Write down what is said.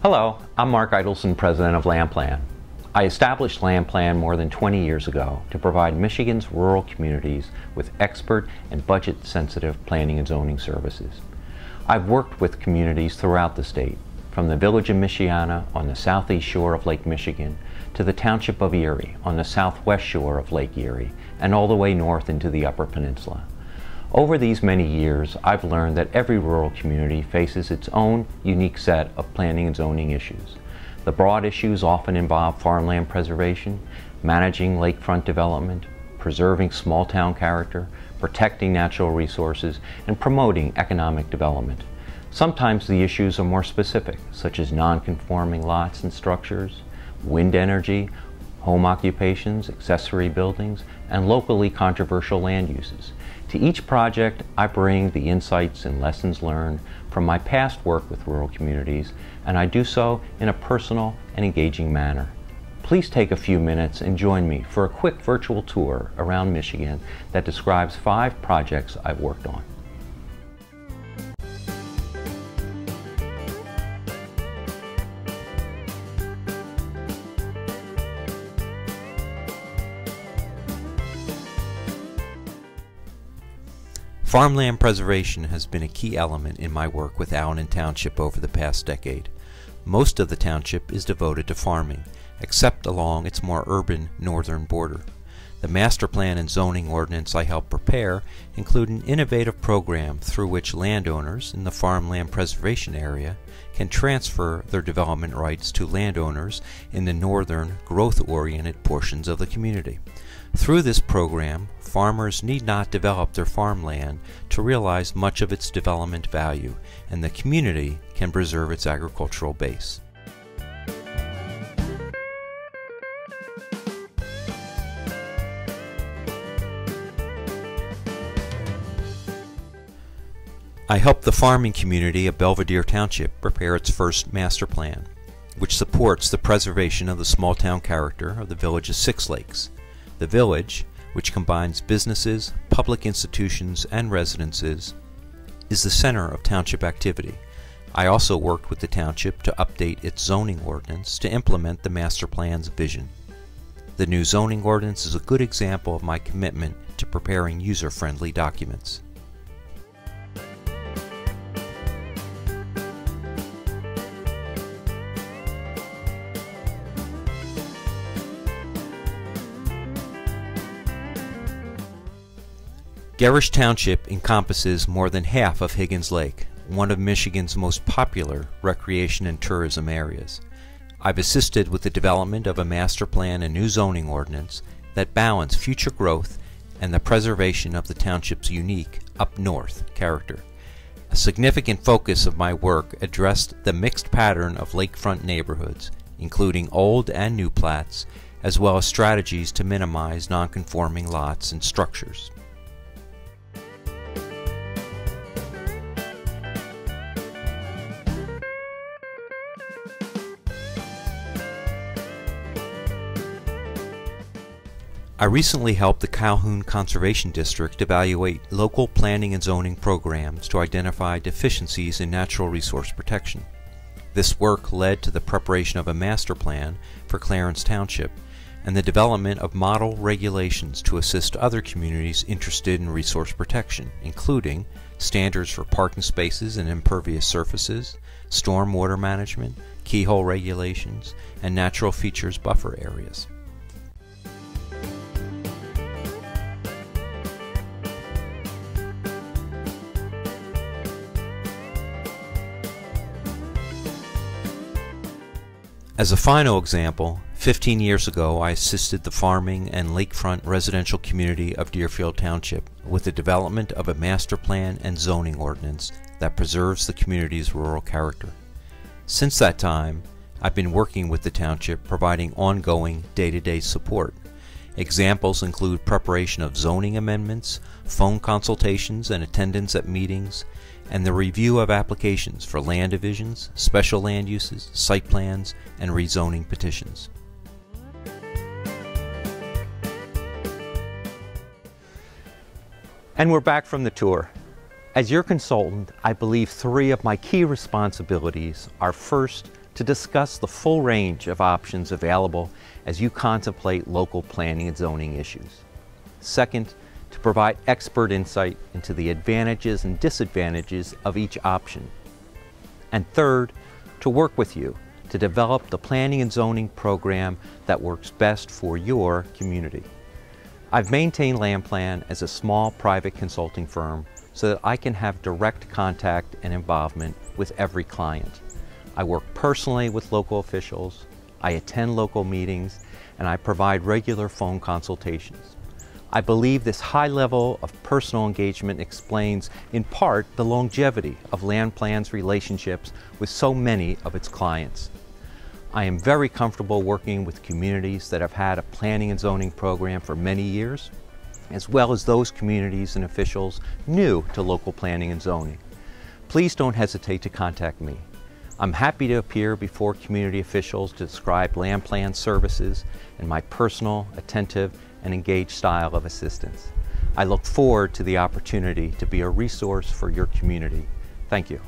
Hello, I'm Mark Eidelson, President of Landplan. I established Landplan more than 20 years ago to provide Michigan's rural communities with expert and budget-sensitive planning and zoning services. I've worked with communities throughout the state, from the village of Michiana on the southeast shore of Lake Michigan to the township of Erie on the southwest shore of Lake Erie and all the way north into the Upper Peninsula. Over these many years, I've learned that every rural community faces its own unique set of planning and zoning issues. The broad issues often involve farmland preservation, managing lakefront development, preserving small-town character, protecting natural resources, and promoting economic development. Sometimes the issues are more specific, such as non-conforming lots and structures, wind energy, home occupations, accessory buildings, and locally controversial land uses. To each project, I bring the insights and lessons learned from my past work with rural communities, and I do so in a personal and engaging manner. Please take a few minutes and join me for a quick virtual tour around Michigan that describes 5 projects I've worked on. Farmland preservation has been a key element in my work with Allen Township over the past decade. Most of the township is devoted to farming, except along its more urban northern border. The master plan and zoning ordinance I helped prepare include an innovative program through which landowners in the farmland preservation area can transfer their development rights to landowners in the northern, growth-oriented portions of the community. Through this program, farmers need not develop their farmland to realize much of its development value, and the community can preserve its agricultural base. I helped the farming community of Belvedere Township prepare its first master plan, which supports the preservation of the small-town character of the village of Six Lakes. The village, which combines businesses, public institutions, and residences, is the center of township activity. I also worked with the township to update its zoning ordinance to implement the master plan's vision. The new zoning ordinance is a good example of my commitment to preparing user-friendly documents. Garish Township encompasses more than half of Higgins Lake, one of Michigan's most popular recreation and tourism areas. I've assisted with the development of a master plan and new zoning ordinance that balance future growth and the preservation of the township's unique up-north character. A significant focus of my work addressed the mixed pattern of lakefront neighborhoods, including old and new plats, as well as strategies to minimize non-conforming lots and structures. I recently helped the Calhoun Conservation District evaluate local planning and zoning programs to identify deficiencies in natural resource protection. This work led to the preparation of a master plan for Clarence Township and the development of model regulations to assist other communities interested in resource protection, including standards for parking spaces and impervious surfaces, storm water management, keyhole regulations, and natural features buffer areas. As a final example, 15 years ago I assisted the farming and lakefront residential community of Deerfield Township with the development of a master plan and zoning ordinance that preserves the community's rural character. Since that time, I've been working with the township providing ongoing day-to-day support. Examples include preparation of zoning amendments, phone consultations and attendance at meetings, and the review of applications for land divisions, special land uses, site plans, and rezoning petitions. And we're back from the tour. As your consultant, I believe 3 of my key responsibilities are: first, to discuss the full range of options available as you contemplate local planning and zoning issues. Second, to provide expert insight into the advantages and disadvantages of each option. And third, to work with you to develop the planning and zoning program that works best for your community. I've maintained Landplan as a small private consulting firm so that I can have direct contact and involvement with every client. I work personally with local officials, I attend local meetings, and I provide regular phone consultations. I believe this high level of personal engagement explains, in part, the longevity of Landplan's relationships with so many of its clients. I am very comfortable working with communities that have had a planning and zoning program for many years, as well as those communities and officials new to local planning and zoning. Please don't hesitate to contact me. I'm happy to appear before community officials to describe Landplan services and my personal, attentive, and engaged style of assistance. I look forward to the opportunity to be a resource for your community. Thank you.